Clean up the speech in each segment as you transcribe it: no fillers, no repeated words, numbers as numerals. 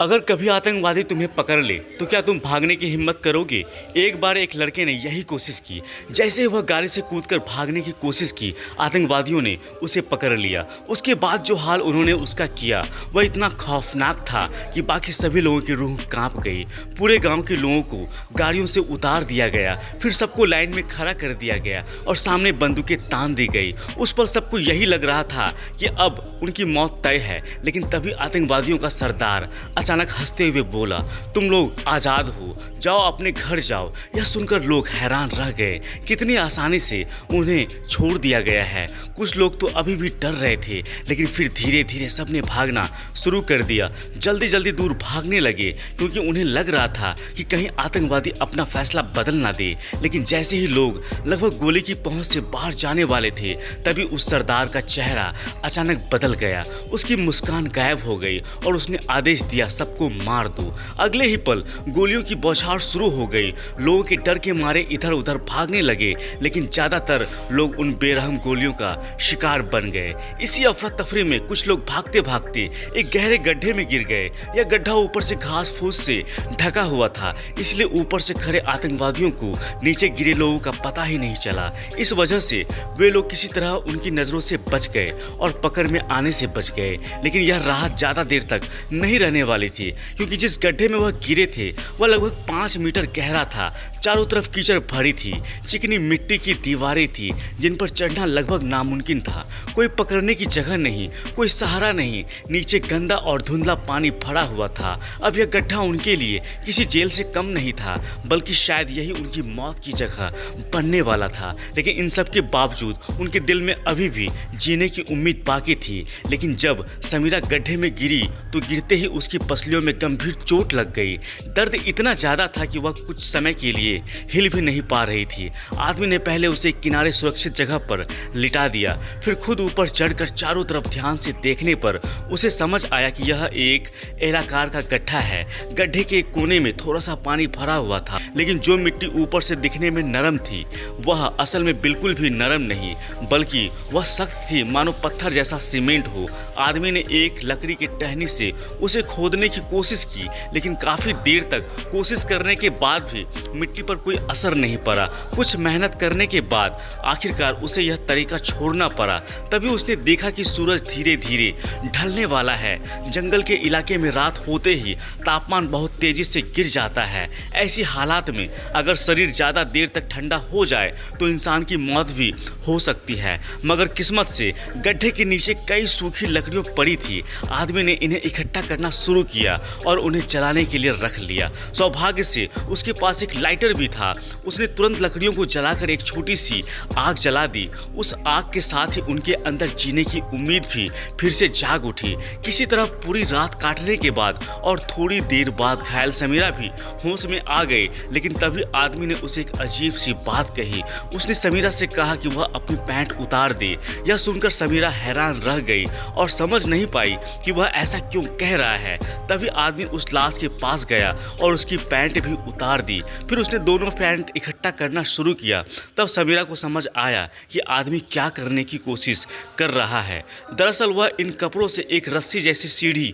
अगर कभी आतंकवादी तुम्हें पकड़ ले तो क्या तुम भागने की हिम्मत करोगे? एक बार एक लड़के ने यही कोशिश की। जैसे ही वह गाड़ी से कूदकर भागने की कोशिश की, आतंकवादियों ने उसे पकड़ लिया। उसके बाद जो हाल उन्होंने उसका किया वह इतना खौफनाक था कि बाकी सभी लोगों की रूह कांप गई। पूरे गांव के लोगों को गाड़ियों से उतार दिया गया, फिर सबको लाइन में खड़ा कर दिया गया और सामने बंदूकें तान दी गई। उस पर सबको यही लग रहा था कि अब उनकी मौत तय है। लेकिन तभी आतंकवादियों का सरदार अचानक हंसते हुए बोला, तुम लोग आज़ाद हो, जाओ अपने घर जाओ। यह सुनकर लोग हैरान रह गए, कितनी आसानी से उन्हें छोड़ दिया गया है। कुछ लोग तो अभी भी डर रहे थे, लेकिन फिर धीरे धीरे सबने भागना शुरू कर दिया। जल्दी जल्दी दूर भागने लगे, क्योंकि उन्हें लग रहा था कि कहीं आतंकवादी अपना फैसला बदल ना दे। लेकिन जैसे ही लोग लगभग गोली की पहुंच से बाहर जाने वाले थे, तभी उस सरदार का चेहरा अचानक बदल गया। उसकी मुस्कान गायब हो गई और उसने आदेश दिया, सबको मार दो। अगले ही पल गोलियों की बौछार शुरू हो गई। लोगों के डर के मारे इधर उधर भागने लगे, लेकिन ज्यादातर लोग उन बेरहम गोलियों का शिकार बन गए। इसी अफरा तफरी में कुछ लोग भागते भागते एक गहरे गड्ढे में गिर गए। यह गड्ढा ऊपर से घास फूस से ढका हुआ था, इसलिए ऊपर से खड़े आतंकवादियों को नीचे गिरे लोगों का पता ही नहीं चला। इस वजह से वे लोग किसी तरह उनकी नजरों से बच गए और पकड़ में आने से बच गए। लेकिन यह राहत ज्यादा देर तक नहीं रहने वाली थी, क्योंकि जिस गड्ढे में वह गिरे थे वह लगभग 5 मीटर गहरा था। चारों तरफ कीचड़ भरी थी, चिकनी मिट्टी की दीवारें थी जिन पर चढ़ना लगभग नामुमकिन था। कोई पकड़ने की जगह नहीं, कोई सहारा नहीं। नीचे गंदा और धुंधला पानी भरा हुआ था। अब यह गड्ढा उनके लिए किसी जेल से कम नहीं था, बल्कि शायद यही उनकी मौत की जगह बनने वाला था। लेकिन इन सब के बावजूद उनके दिल में अभी भी जीने की उम्मीद बाकी थी। लेकिन जब समीरा गड्ढे में गिरी तो गिरते ही उसकी पसलियों में गंभीर चोट लग गई। दर्द इतना ज्यादा था कि वह कुछ समय के लिए हिल भी नहीं पा रही थी। आदमी ने पहले उसे किनारे सुरक्षित जगह पर लिटा दिया, फिर खुद ऊपर चढ़कर चारों तरफ ध्यान से देखने पर उसे समझ आया कि यह एक एलाकार का गड्ढा है। गड्ढे के एक कोने में थोड़ा सा पानी भरा हुआ था, लेकिन जो मिट्टी ऊपर से दिखने में नरम थी वह असल में बिल्कुल भी नरम नहीं, बल्कि वह सख्त थी, मानो पत्थर जैसा सीमेंट हो। आदमी ने एक लकड़ी की टहनी से उसे खोदने की कोशिश की, लेकिन काफी देर तक कोशिश करने के बाद भी मिट्टी पर कोई असर नहीं पड़ा। कुछ मेहनत करने के बाद आखिरकार उसे यह तरीका छोड़ना पड़ा। तभी उसने देखा कि सूरज धीरे धीरे ढलने वाला है। जंगल के इलाके में रात होते ही तापमान बहुत तेजी से गिर जाता है। ऐसी हालात में अगर शरीर ज्यादा देर तक ठंडा हो जाए तो इंसान की मौत भी हो सकती है। मगर किस्मत से गड्ढे के नीचे कई सूखी लकड़ियां पड़ी थी। आदमी ने इन्हें इकट्ठा करना शुरू किया और उन्हें जलाने के लिए रख लिया। सौभाग्य से उसके पास एक लाइटर भी था। उसने तुरंत लकड़ियों को जलाकर एक छोटी सी आग जला दी। उस आग के साथ ही उनके अंदर जीने की उम्मीद भी फिर से जाग उठी। किसी तरह पूरी रात काटने के बाद और थोड़ी देर बाद घायल समीरा भी होश में आ गई। लेकिन तभी आदमी ने उसे एक अजीब सी बात कही। उसने समीरा से कहा कि वह अपनी पैंट उतार दे। यह सुनकर समीरा हैरान रह गई और समझ नहीं पाई कि वह ऐसा क्यों कह रहा है। तभी आदमी उस लाश के पास गया और उसकी पैंट भी उतार दी। फिर उसने दोनों पैंट इकट्ठा करना शुरू किया। तब समीरा को समझ आया कि आदमी क्या करने की कोशिश कर रहा है। दरअसल वह इन कपड़ों से एक रस्सी जैसी सीढ़ी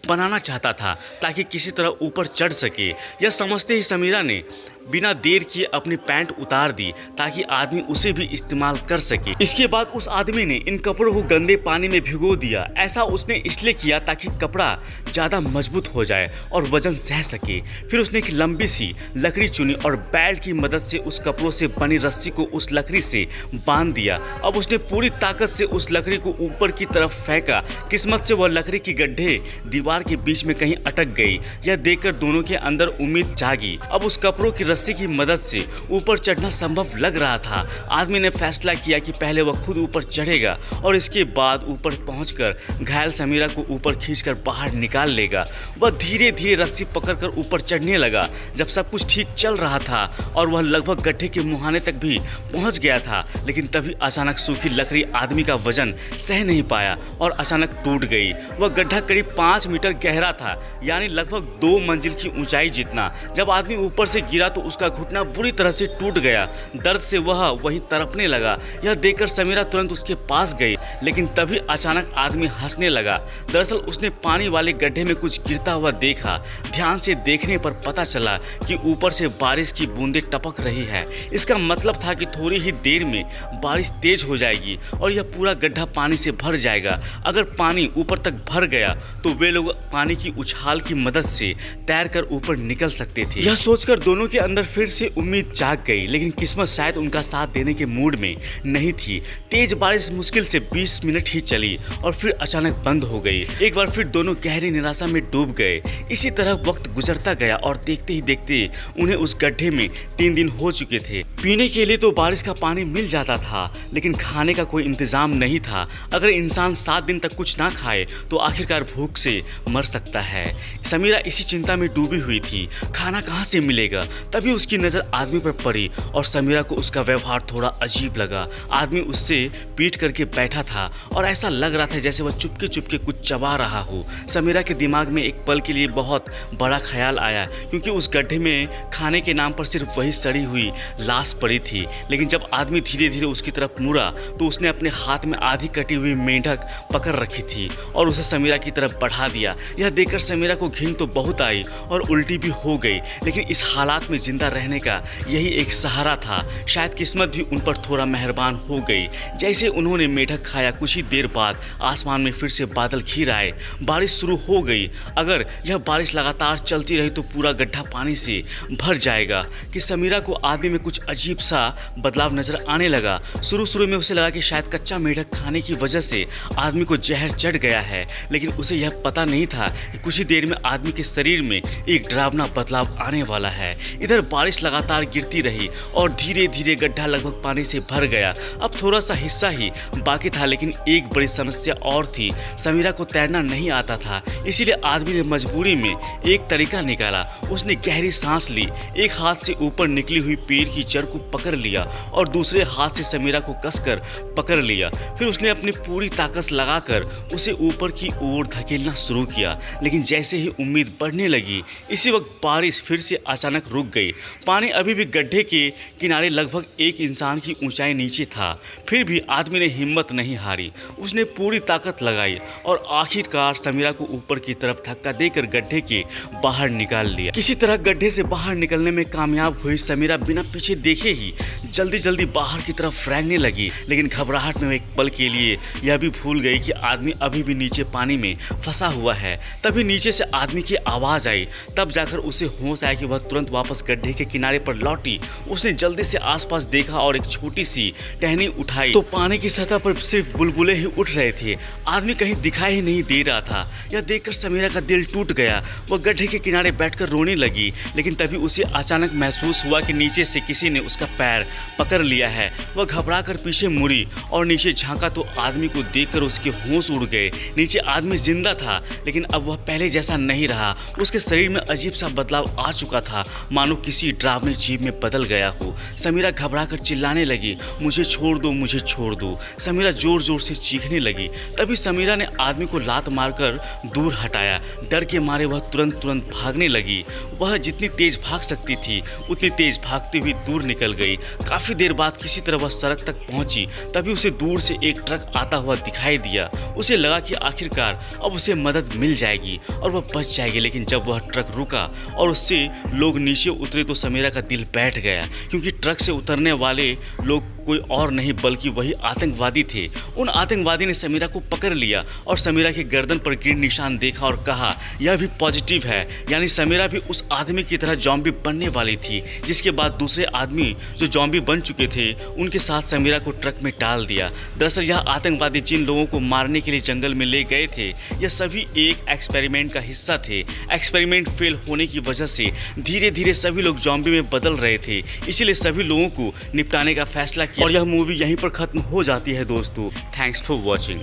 बनाना चाहता था, ताकि किसी तरह ऊपर चढ़ सके। यह समझते ही समीरा ने बिना देर किए अपनी पैंट उतार दी, ताकि आदमी उसे भी इस्तेमाल कर सके। इसके बाद उस आदमी ने इन कपड़ों को गंदे पानी में भिगो दिया। ऐसा उसने इसलिए किया ताकि कपड़ा ज़्यादा मजबूत हो जाए और वजन सह सके। फिर उसने एक लंबी सी लकड़ी चुनी और बैल की मदद से उस कपड़ों से बनी रस्सी को उस लकड़ी से बांध दिया। अब उसने पूरी ताकत से उस लकड़ी को ऊपर की तरफ फेंका। किस्मत से वह लकड़ी की गड्ढे दीवार के बीच में कहीं अटक गई। यह देखकर दोनों के अंदर उम्मीद जागी। अब उस कपड़ों की रस्सी की मदद से ऊपर चढ़ना संभव लग रहा था। आदमी ने फैसला किया कि पहले वह खुद ऊपर चढ़ेगा और इसके बाद ऊपर पहुंचकर घायल समीरा को ऊपर खींचकर बाहर निकाल लेगा। वह धीरे धीरे रस्सी पकड़कर ऊपर चढ़ने लगा। जब सब कुछ ठीक चल रहा था और वह लगभग गड्ढे के मुहाने तक भी पहुंच गया था, लेकिन तभी अचानक सूखी लकड़ी आदमी का वजन सह नहीं पाया और अचानक टूट गई। वह गड्ढा करीब 5 मीटर गहरा था, यानी लगभग 2 मंजिल की ऊंचाई जितना। जब आदमी ऊपर से गिरा तो तो उसका घुटना बुरी तरह से टूट गया। दर्द से वह वहीं तड़पने लगा। यह देखकर समीरा तुरंत उसके पास गई, लेकिन तभी अचानक आदमी हंसने लगा। दरअसल उसने पानी वाले गड्ढे में कुछ गिरता हुआ देखा। ध्यान से देखने पर पता चला कि ऊपर से बारिश की बूंदें टपक रही है। इसका मतलब था कि थोड़ी ही देर में बारिश तेज हो जाएगी और यह पूरा गड्ढा पानी से भर जाएगा। अगर पानी ऊपर तक भर गया तो वे लोग पानी की उछाल की मदद से तैरकर ऊपर निकल सकते थे। यह सोचकर दोनों के अंदर फिर से उम्मीद जाग गई, लेकिन किस्मत शायद उनका साथ देने के मूड में नहीं थी। तेज बारिश मुश्किल से 20 मिनट ही चली और फिर अचानक बंद हो गई। एक बार फिर दोनों गहरी निराशा में डूब गए। इसी तरह वक्त गुजरता गया और देखते ही देखते उन्हें उस गड्ढे में 3 दिन हो चुके थे। पीने के लिए तो बारिश का पानी मिल जाता था, लेकिन खाने का कोई इंतजाम नहीं था। अगर इंसान 7 दिन तक कुछ ना खाए तो आखिरकार भूख से मर सकता है। समीरा इसी चिंता में डूबी हुई थी, खाना कहाँ से मिलेगा। तभी उसकी नज़र आदमी पर पड़ी और समीरा को उसका व्यवहार थोड़ा अजीब लगा। आदमी उससे पीट करके बैठा था और ऐसा लग रहा था जैसे वह चुपके चुपके कुछ चबा रहा हो। समीरा के दिमाग में एक पल के लिए बहुत बड़ा ख्याल आया, क्योंकि उस गड्ढे में खाने के नाम पर सिर्फ वही सड़ी हुई लाश पड़ी थी। लेकिन जब आदमी धीरे धीरे उसकी तरफ मुड़ा तो उसने अपने हाथ में आधी कटी हुई मेंढक पकड़ रखी थी और उसे समीरा की तरफ बढ़ा दिया। यह देखकर समीरा को घिन तो बहुत आई और उल्टी भी हो गई, लेकिन इस हालात में जिंदा रहने का यही एक सहारा था। शायद किस्मत भी उन पर थोड़ा मेहरबान हो गई। जैसे उन्होंने मेढक खाया, कुछ ही देर बाद आसमान में फिर से बादल घिर आए। बारिश शुरू हो गई। अगर यह बारिश लगातार चलती रही तो पूरा गड्ढा पानी से भर जाएगा। कि समीरा को आदमी में कुछ अजीब सा बदलाव नजर आने लगा। शुरू में उसे लगा कि शायद कच्चा मेढक खाने की वजह से आदमी को जहर चढ़ गया है, लेकिन उसे यह पता नहीं था कि कुछ ही देर में आदमी के शरीर में एक डरावना बदलाव आने वाला है। इधर बारिश लगातार गिरती रही और धीरे धीरे गड्ढा लगभग पानी से भर गया। अब थोड़ा सा हिस्सा ही बाकी था, लेकिन एक बड़ी समस्या और थी। समीरा को तैरना नहीं आता था, इसीलिए आदमी ने मजबूरी में एक तरीका निकाला। उसने गहरी सांस ली, एक हाथ से ऊपर निकली हुई पेड़ की जड़ को पकड़ लिया और दूसरे हाथ से समीरा को कसकर पकड़ लिया। फिर उसने अपनी पूरी ताकत लगाकर उसे ऊपर की ओर धकेलना शुरू किया। लेकिन जैसे ही उम्मीद बढ़ने लगी, इसी वक्त बारिश फिर से अचानक रुक गई। पानी अभी भी गड्ढे के किनारे लगभग 1 इंसान की ऊंचाई नीचे था। फिर भी आदमी ने हिम्मत नहीं हारी। उसने पूरी ताकत लगाई और आखिरकार समीरा को ऊपर की तरफ धक्का देकर गड्ढे के बाहर निकाल लिया। किसी तरह गड्ढे से बाहर निकलने में कामयाब हुई समीरा बिना पीछे देखे ही जल्दी जल्दी बाहर की तरफ फ्रेंगने लगी। लेकिन घबराहट में एक पल के लिए यह भी भूल गई कि आदमी अभी भी नीचे पानी में फंसा हुआ है। तभी नीचे से आदमी की आवाज़ आई। तब जाकर उसे होश आया कि वह तुरंत वापस गड्ढे के किनारे पर लौटी। उसने जल्दी से आसपास देखा और एक छोटी सी टहनी उठाई तो पानी की सतह पर सिर्फ बुलबुले ही उठ रहे थे। आदमी कहीं दिखाई ही नहीं दे रहा था। यह देखकर समीरा का दिल टूट गया। वह गड्ढे के किनारे बैठकर रोने लगी। लेकिन तभी उसे अचानक महसूस हुआ कि नीचे से किसी ने उसका पैर पकड़ लिया है। वह घबरा कर पीछे मुड़ी और नीचे झांका तो आदमी को देखकर उसके होश उड़ गए। नीचे आदमी जिंदा था, लेकिन अब वह पहले जैसा नहीं रहा। उसके शरीर में अजीब सा बदलाव आ चुका था, मानो किसी डरावनी जीव में बदल गया हो। समीरा घबराकर चिल्लाने लगी, मुझे छोड़ दो, मुझे छोड़ दो। समीरा जोर जोर से चीखने लगी। तभी समीरा ने आदमी को लात मारकर दूर हटाया। डर के मारे वह तुरंत भागने लगी। वह जितनी तेज भाग सकती थी उतनी तेज भागती हुई दूर निकल गई। काफी देर बाद किसी तरह वह सड़क तक पहुंची। तभी उसे दूर से एक ट्रक आता हुआ दिखाई दिया। उसे लगा कि आखिरकार अब उसे मदद मिल जाएगी और वह बच जाएगी। लेकिन जब वह ट्रक रुका और उससे लोग नीचे उतरे तो समीरा का दिल बैठ गया, क्योंकि ट्रक से उतरने वाले लोग कोई और नहीं बल्कि वही आतंकवादी थे। उन आतंकवादी ने समीरा को पकड़ लिया और समीरा के गर्दन पर गिर निशान देखा और कहा यह भी पॉजिटिव है, यानी समीरा भी उस आदमी की तरह जॉम्बी बनने वाली थी। जिसके बाद दूसरे आदमी जो जॉम्बी बन चुके थे उनके साथ समीरा को ट्रक में डाल दिया। दरअसल यह आतंकवादी जिन लोगों को मारने के लिए जंगल में ले गए थे, यह सभी एक एक्सपेरिमेंट का हिस्सा थे। एक्सपेरिमेंट फेल होने की वजह से धीरे धीरे सभी लोग जॉम्बी में बदल रहे थे, इसीलिए सभी लोगों को निपटाने का फैसला किया। और यह मूवी यहीं पर खत्म हो जाती है दोस्तों। Thanks for watching.